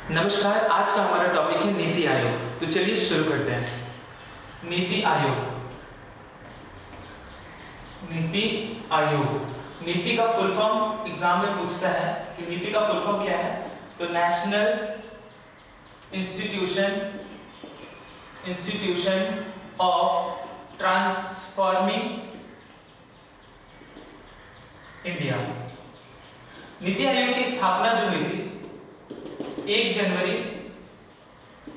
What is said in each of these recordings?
नमस्कार। आज का हमारा टॉपिक है नीति आयोग। तो चलिए शुरू करते हैं। नीति आयोग। नीति आयोग, नीति का फुल फॉर्म एग्जाम में पूछता है कि नीति का फुल फॉर्म क्या है। तो national institution of transforming India. NITI Aayog की स्थापना जो हुई थी 1 जनवरी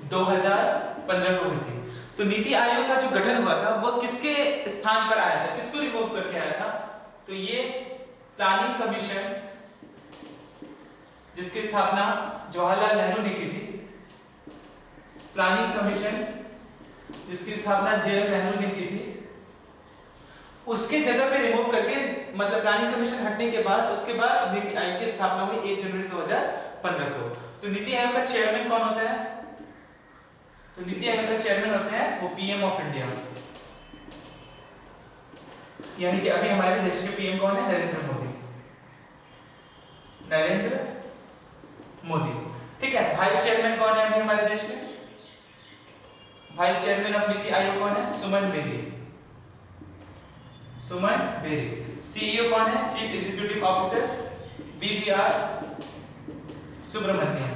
2015 को हुई थी। तो नीति आयोग का जो गठन हुआ था वह किसके स्थान पर आया था, किसको रिमूव करके आया था? तो ये प्लानिंग कमीशन, जिसकी स्थापना जवाहरलाल नेहरू ने की थी। प्लानिंग कमीशन जिसकी स्थापना जे.एल. नेहरू ने की थी, उसके जगह पे रिमूव करके, मतलब प्लानिंग कमीशन हटने के बाद उसके बाद नीति आयोग की स्थापना हुई 1 जनवरी 2015 को। तो नीति आयोग का चेयरमैन कौन होता है? तो नीति आयोग का चेयरमैन होते हैं वो पीएम ऑफ इंडिया, यानी कि अभी हमारे देश के पीएम कौन है? नरेंद्र मोदी। नरेंद्र मोदी, ठीक है। वाइस चेयरमैन कौन है अभी हमारे देश में? वाइस चेयरमैन ऑफ नीति आयोग कौन है? सुमन बेरी। सुमन बेरी। सीईओ कौन है? Chief executive officer BVR Subrahmanyam,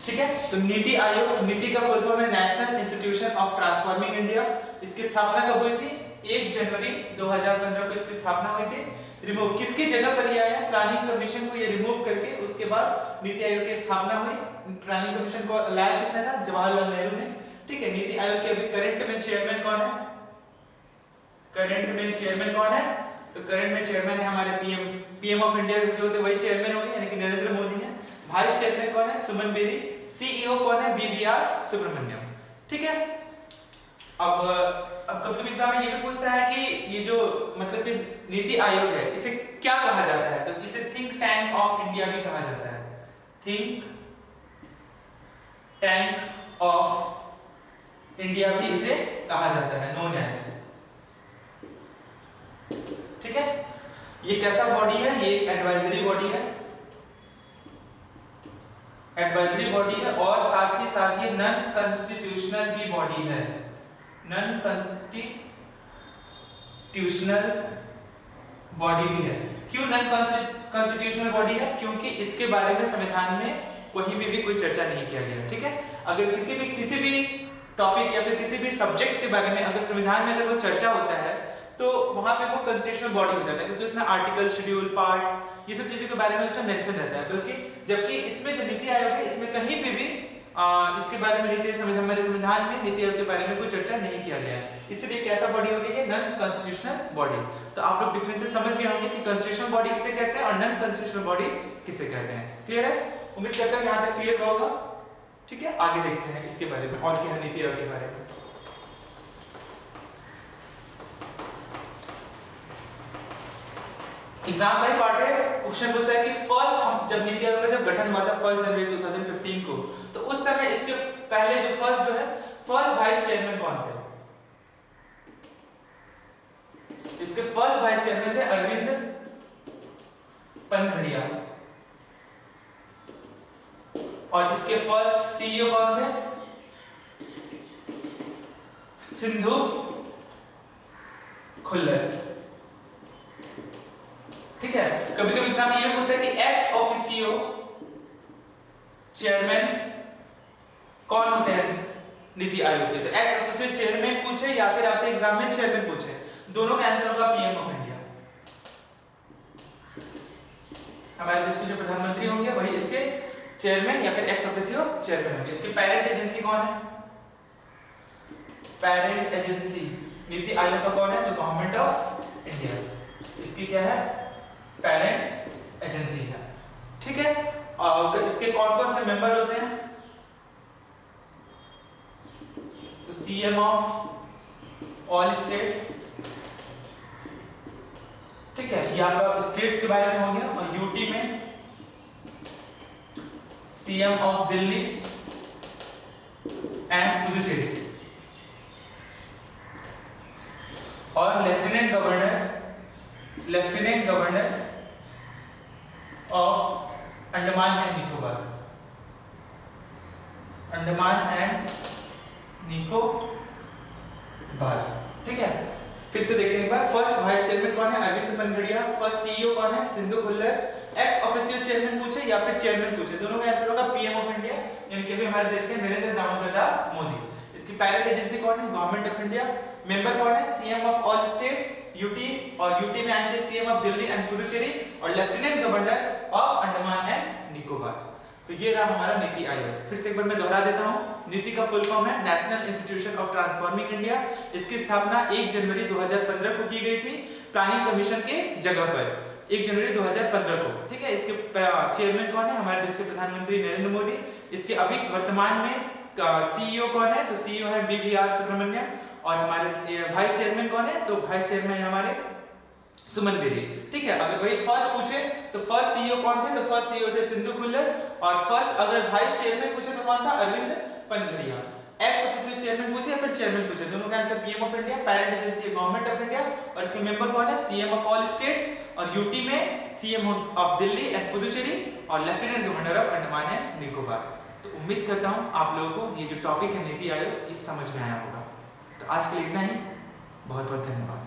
ठीक है। तो नीति आयोग, नीति का फुल फॉर्म है national institution of transforming India. इसकी स्थापना कब हुई थी? 1 जनवरी 2015 को इसकी स्थापना हुई थी। रिमूव किसकी जगह पर ये आया? प्लानिंग कमीशन को ये रिमूव करके उसके बाद नीति आयोग की स्थापना हुई। प्लानिंग कमीशन को लाया किसने था? जवाहरलाल नेहरू ने, ठीक है। नीति आयोग के अभी करंट में चेयरमैन कौन है? करंट में चेयरमैन कौन है? तो करंट में चेयरमैन है हमारे पीएम ऑफ इंडिया जो थे वही चेयरमैन होंगे, यानी कि नरेंद्र मोदी है। वाइस चेयरमैन कौन है? सुमन बेरी। सीईओ कौन है? बीवीआर सुब्रमण्यम, ठीक है। अब कभी एग्जाम में ये भी पूछता है कि ये जो मतलब कि नीति आयोग है इसे क्या कहा जाता है? तो इसे थिंक टैंक ऑफ इंडिया भी कहा जाता है। थिंक टैंक ऑफ इंडिया भी इसे कहा जाता है, नोन एज, ठीक है। ये कैसा बॉडी है? ये एक एडवाइजरी बॉडी है, एडवाइजरी बॉडी है, और साथ ही नॉन कॉन्स्टिट्यूशनल भी बॉडी है। नॉन कॉन्स्टिट्यूशनल बॉडी भी है। क्यों नॉन कॉन्स्टिट्यूशनल बॉडी है? क्योंकि इसके बारे में संविधान में कहीं भी कोई चर्चा नहीं किया गया, ठीक है। अगर किसी भी टॉपिक या फिर किसी भी सब्जेक्ट के बारे में अगर संविधान में अगर वो चर्चा होता है तो वहां पे वो कॉन्स्टिट्यूशनल बॉडी हो जाता है, क्योंकि उसमें आर्टिकल, शेड्यूल, पार्ट, ये सब चीजों के बारे में उसमें मेंशन रहता है। बल्कि जबकि इसमें जो नीति आयोग है इसमें कहीं पे भी इसके बारे में संविधान में नीति आयोग के बारे में कोई चर्चा नहीं किया गया है। इसलिए कैसा बॉडी हो गई है? Non constitutional body. तो आप लोग डिफरेंसेस समझ गए होंगे कि कॉन्स्टिट्यूशनल बॉडी किसे कहते हैं और नॉन कॉन्स्टिट्यूशनल बॉडी किसे कहते हैं। क्लियर है? उम्मीद करता हूं यहां तक क्लियर होगा, ठीक है। आगे देखते हैं इसके बारे में और क्या है नीति आयोग के बारे में। एग्जाम का ही पार्ट है। क्वेश्चन पूछता है कि जब नीति आयोग का जब गठन हुआ था 1 जनवरी 2015 को, तो उस समय इसके पहले जो फर्स्ट वाइस चेयरमैन कौन थे? इसके फर्स्ट वाइस चेयरमैन थे अरविंद पनघड़िया, और इसके फर्स्ट सीईओ कौन थे? सिंधु खुल्लर, ठीक है। कभी एग्जाम ये पूछता है कि एक्स ऑफिसियो चेयरमैन कौन होते हैं नीति आयोग के? तो एक्स ऑफिसियो चेयरमैन पूछे या फिर आपसे एग्जाम में चेयरमैन पूछे, दोनों का आंसर होगा पीएम ऑफ इंडिया। हमारे देश के जो प्रधानमंत्री होंगे वही इसके चेयरमैन या फिर एक्स ऑफिसियो चेयरमैन होंगे। इसकी पेरेंट एजेंसी कौन है? पेरेंट एजेंसी नीति आयोग का कौन है? तो गवर्नमेंट ऑफ इंडिया इसकी क्या है? पेरेंट एजेंसी है, ठीक है। और इसके कौन से मेंबर होते हैं? तो सीएम ऑफ ऑल स्टेट्स, ठीक है। ये आपका स्टेट्स के बारे में हो गया। और यूटी में CM of Delhi and Puducherry, और lieutenant governor of Andaman and Nicobar, Andaman and Nicobar. ठीक है, फिर से देखते हैं एक बार। फर्स्ट वाइस चेयरमैन कौन है? अरविंद पनगड़िया। फर्स्ट सीईओ कौन है? Sindhu Khullar. X officio chairman पूछे या फिर चेयरमैन पूछे, दोनों का आंसर होगा पीएम ऑफ इंडिया, यानी कि हमारे देश के नरेंद्र दामोदर दास मोदी। इसकी पायलट एजेंसी कौन है? Government of India. मेंबर कौन है? CM of all states UT, और यूटी में आएंगे CM of Delhi and Puducherry, और lieutenant governor of Andaman and Nicobar. तो ये रहा हमारा नीति आयोग। फिर से एक बार मैं दोहरा देता हूँ, नीति का फुल फॉर्म है national institution of transforming India. इसकी स्थापना 1 जनवरी 2015 को की गई थी प्लानिंग कमीशन के जगह पर, 1 जनवरी 2015 को। ठीक है, इसके चेयरमैन कौन है? हमारे देश के प्रधानमंत्री नरेंद्र मोदी। इसके अभी वर्तमान में सीईओ कौन है? तो सीईओ है बीवीआर सुब्रमण्यम। और हमारे वाइस चेयरमैन कौन है? तो वाइस चेयरमैन है हमारे सुमन बेरी। ठीक है, अगर वही फर्स्ट पूछे तो फर्स्ट सीईओ कौन थे? तो फर्स्ट सीईओ थे सिंधु खुल्लर। और फर्स्ट अगर वाइस चेयरमैन पूछे तो कौन था? Arvind Panagariya. Ex officio chairman पूछे या फिर चेयरमैन पूछे, दोनों का answer PM of India. Parent agency है गवर्नमेंट ऑफ इंडिया, और इसके मेंबर कौन है? सीएम ऑफ ऑल स्टेट्स, और यूटी में CM of Delhi and Puducherry, और lieutenant governor of Andaman and Nicobar. तो उम्मीद करता हूं आप लोगों को ये जो टॉपिक है नीति आयोग, ये समझ में आया होगा। तो आज के लिए इतना ही, बहुत बहुत धन्यवाद।